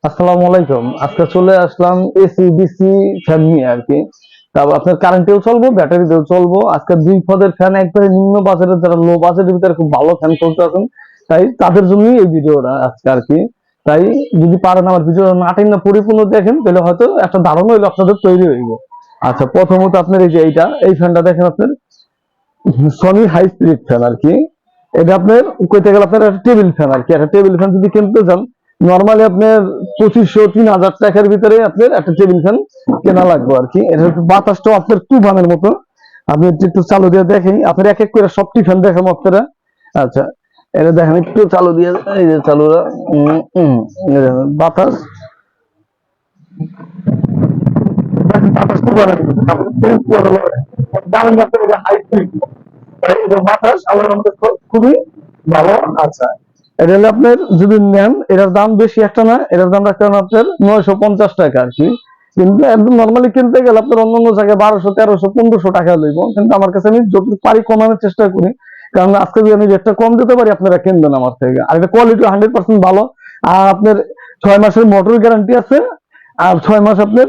আসসালামু আলাইকুম। আজকে চলে আসলাম এসি ডিসি ফ্যান নিয়ে আর কি। তারপর আপনার কারেন্টেও চলবো, ব্যাটারিতেও চলবো। আজকে দুই পদের ফ্যান, একবারে নিম্ন বাজেটের, যারা লো বাজেটের ভিতরে খুব ভালো ফ্যান চলতে আছেন, তাই তাদের জন্যই এই ভিডিওটা আজকে আর কি। তাই যদি পারেন আমার ভিডিও না টেনে পরিপূর্ণ দেখেন, তাহলে হয়তো একটা ধারণা হইলো আপনাদের তৈরি হইব। আচ্ছা, প্রথমত আপনার এই যে এই ফ্যানটা দেখেন, আপনার সনি হাই স্পিড ফ্যান আর কি। এটা আপনার কইতে গেলে আপনার একটা টেবিল ফ্যান আর কি। একটা টেবিল ফ্যান যদি কিনতে চান, নর্মালি আপনার 2500-3000 টাকার ভিতরে আপনার একটা টেবিল ফ্যান কেনা লাগবে আর কি। এটা বাতাসটাও আপনার তুফানের মতো। আপনি একটু চালু দিয়ে দেখেন, আপনার এক এক করে সবটি ফ্যান দেখাবো আপনারা। আচ্ছা, এটা দেখেন একটু চালু দিয়ে, এই যে চালু, বাতাস, বাতাস তুফানের মতো। দারুণ একটা হাই স্পিড বাতাস, আমার মধ্যে খুবই ভালো। আচ্ছা, এটা হলে আপনার যদি নেন, এটার দাম বেশি একটা না, এটার দাম রাখতে হবে আপনার 950 টাকা আর কি। কিন্তু একদম নর্মালি কিনতে গেলে আপনার অন্য অন্য জায়গায় 1200, 1300, 1500 টাকা লইব, কিন্তু আমার কাছে আমি যতটুকু পারি কমানোর চেষ্টা করি। কারণ আজকে যদি আমি রেটটা কম দিতে পারি, আপনারা কিনবেন আমার থেকে। আর এটা কোয়ালিটি 100% ভালো। আর আপনার 6 মাসের মোটর গ্যারান্টি আছে। আর 6 মাস আপনার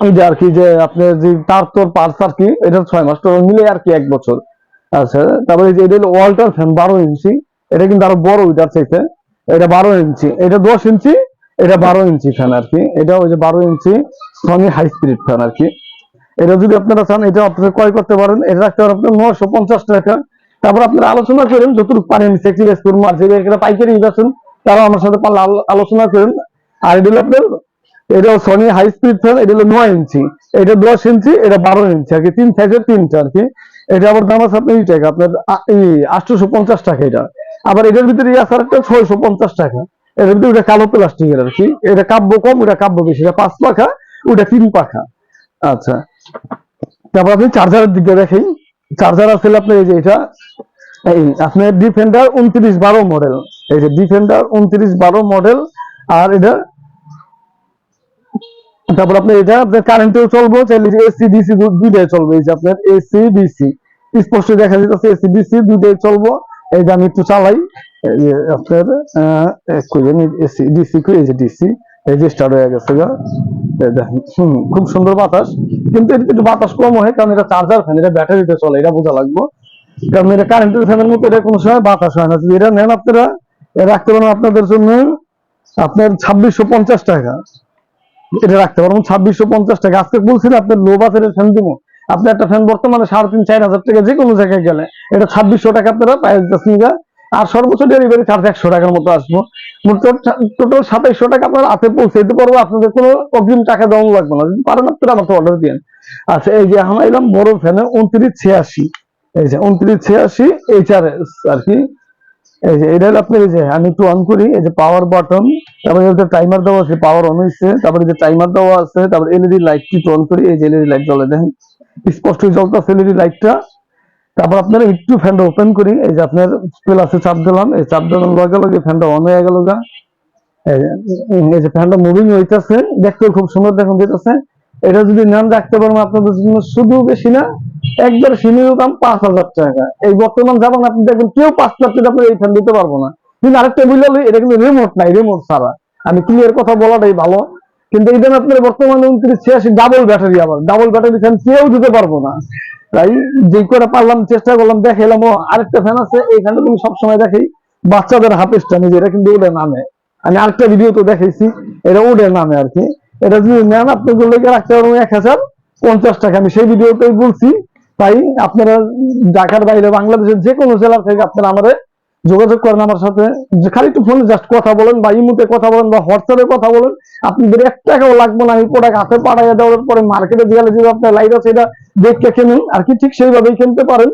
এই যে আর কি, যে আপনার যে তার তোর পার্স আর কি, এটা 6 মাস তো মিলে আর কি 1 বছর। আচ্ছা, তারপরে এই যে এটা হলো ওয়াল্টার ফ্যান 12 ইঞ্চি। এটা কিন্তু আরো বড় ওইটার চাইতে। এটা 12 ইঞ্চি, এটা 10 ইঞ্চি, এটা 12 ইঞ্চি ফ্যান আর কি। এটা ওই যে 12 ইঞ্চি সনি হাই স্পিড ফ্যান আর কি। এটা যদি আপনারা চান, এটা আপনারা ক্রয় করতে পারেন। এটা রাখতে পারেন আপনার 950 টাকা। তারপর আপনারা আলোচনা করেন, যতটুকু পারেন স্যাক্রিফাইস করুন। আর যে এখানে পাইকারি আছেন, তারা আমার সাথে পারলে আলোচনা করেন। আর এটা হলো আপনার, এটা সনি হাই স্পিড ফ্যান। এটা হলো 9 ইঞ্চি, এটা 10 ইঞ্চি, এটা 12 ইঞ্চি আর কি। তিন সাইজের তিনটা আর কি। এটা আবার দাম আছে আপনার এই টাকা, আপনার 850 টাকা এটা। আবার এটার ভিতরে আছে একটা 650 টাকা। এটার ভিতরে ওটা কালো প্লাস্টিকের আর কি। এটা কাব্য কম, ওটা কাব্য বেশি। এটা 5 পাখা, ওটা 3 পাখা। আচ্ছা, তারপর আপনি চার্জারের দিকে দেখেন। চার্জার আছে আপনার এই যে এটা, এই আপনার ডিফেন্ডার 2912 মডেল। এই যে ডিফেন্ডার 2912 মডেল। আর এটা, তারপর আপনার এটা আপনার কারেন্টেও চলবো, চাইলে এসি ডিসি দুইটাই চলবে। এই যে আপনার এসি ডিসি স্পষ্ট দেখা যাচ্ছে, এসি ডিসি দুইটাই চলবো। এই যে আমি একটু চালাই, এই যে আপনার এসি ডিসি, এই যে ডিসি, এই যে স্টার্ট হয়ে গেছে গা। খুব সুন্দর বাতাস। কিন্তু এটা একটু বাতাস কম হয়, কারণ এটা চার্জার ফ্যান, এটা ব্যাটারিতে চলে, এটা বোঝা লাগবে। কারণ এটা কারেন্টের ফ্যানের মতো, এটা কোনো সময় বাতাস হয় না। যদি এটা নেন আপনারা, রাখতে পারেন আপনাদের জন্য আপনার 2650 টাকা। এটা রাখতে পারবেন 2650 টাকা। আজকে বলছেন আপনার লো বাজেটের ফ্যান দিব। আপনি একটা ফ্যান বর্তমানে 3500-4000 টাকা, যে কোনো জায়গায় গেলে এটা 2600 টাকা আপনারা পাই যাচ্ছেন। আর সর্বোচ্চ ডেলিভারি চার্জ 100 টাকার মতো আসবো। টোটাল 2700 টাকা আপনার হাতে পৌঁছাইতে পারবো। আপনাদের কোনো অগ্রিম টাকা দেওয়া লাগবে না, যদি পারেন আপনারা আমাকে অর্ডার দিন। আচ্ছা, এই যে এখন এলাম বড় ফ্যানে 2986। এই যে 2986 HRS আর কি। এই যে এটা আপনি, এই যে আমি একটু অন করি, এই যে পাওয়ার বাটন, তারপরে যে টাইমার দেওয়া আছে, পাওয়ার অন হয়েছে, তারপরে যে টাইমার দেওয়া আছে, তারপরে এলইডি লাইটটি অন করি, এই যে এলইডি লাইট জ্বলে দেখেন, স্পষ্ট জ্বলতেছে এলইডি লাইটটা। তারপর আপনার একটু ফ্যানটা ওপেন করি, এই যে আপনার প্লাসে চাপ দিলাম, এই চাপ দেওয়ার লগে লগে ফ্যানটা অন হয়ে গেল গা। এই যে ফ্যানটা মুভিং হইতেছে, দেখতেও খুব সুন্দর দেখুন যেতেছে। এটা যদি নাম রাখতে পারেন আপনাদের জন্য শুধু বেশি না, একবার সীমিত দাম 5000 টাকা। এই বর্তমান জামান আপনি দেখবেন কেউ 5 লাখ টাকা আপনার এই ফ্যান দিতে পারবো না। কিন্তু আরেকটা বুঝলে, এটা কিন্তু রিমোট নাই, রিমোট ছাড়া। আমি ক্লিয়ার কথা বলাটাই ভালো। কিন্তু এই দাম আপনার বর্তমানে 2986 ডাবল ব্যাটারি, আবার ডাবল ব্যাটারি ফ্যান কেউ দিতে পারবো না। তাই যে করে পারলাম চেষ্টা করলাম, দেখাইলাম। আরেকটা ফ্যান আছে, এই ফ্যানটা তুমি সবসময় দেখি বাচ্চাদের হাফ স্ট্যান্ড, এটা কিন্তু ওটা নামে। আমি আরেকটা ভিডিও তো দেখাইছি, এটা ওদের নামে আর কি। এটা যদি নেন, আপনি লেগে রাখতে পারবেন 1050 টাকা। আমি সেই ভিডিওতেই বলছি। তাই আপনারা ঢাকার বাইরে, বাংলাদেশের যে কোনো জেলা থেকে আপনারা আমাদের যোগাযোগ করেন আমার সাথে। খালি একটু ফোনে জাস্ট কথা বলেন, বা ইমুতে কথা বলেন, বা হোয়াটসঅ্যাপে কথা বলেন। আপনাদের 1 টাকাও লাগবে না। আমি প্রোডাক্ট হাতে পাঠাইয়া দেওয়ার পরে মার্কেটে গেলে যে আপনার লাইট আছে, এটা দেখে কিনুন আর কি। ঠিক সেইভাবেই কিনতে পারেন।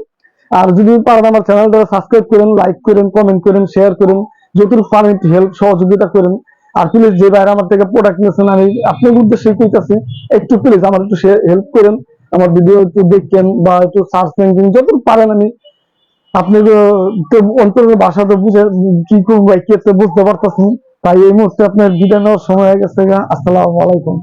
আর যদি পারেন আমার চ্যানেলটা সাবস্ক্রাইব করেন, লাইক করেন, কমেন্ট করেন, শেয়ার করেন, যতটুকু পারেন একটু হেল্প সহযোগিতা করেন। আর প্লিজ, যে বাইরে আমার থেকে প্রোডাক্ট নিয়েছেন, আমি আপনার উদ্দেশ্যে কইতাছি, একটু প্লিজ আমার একটু হেল্প করেন। আমার ভিডিও একটু দেখেন, বা একটু সার্চ এঞ্জিন যতটুকু পারেন। আমি আপনার অন্তরের ভাষাতে বুঝে কি করবো, কি বুঝতে পারতেছি। তাই এই মুহূর্তে আপনার বিদায় নেওয়ার সময় হয়ে গেছে। আসসালামু আলাইকুম।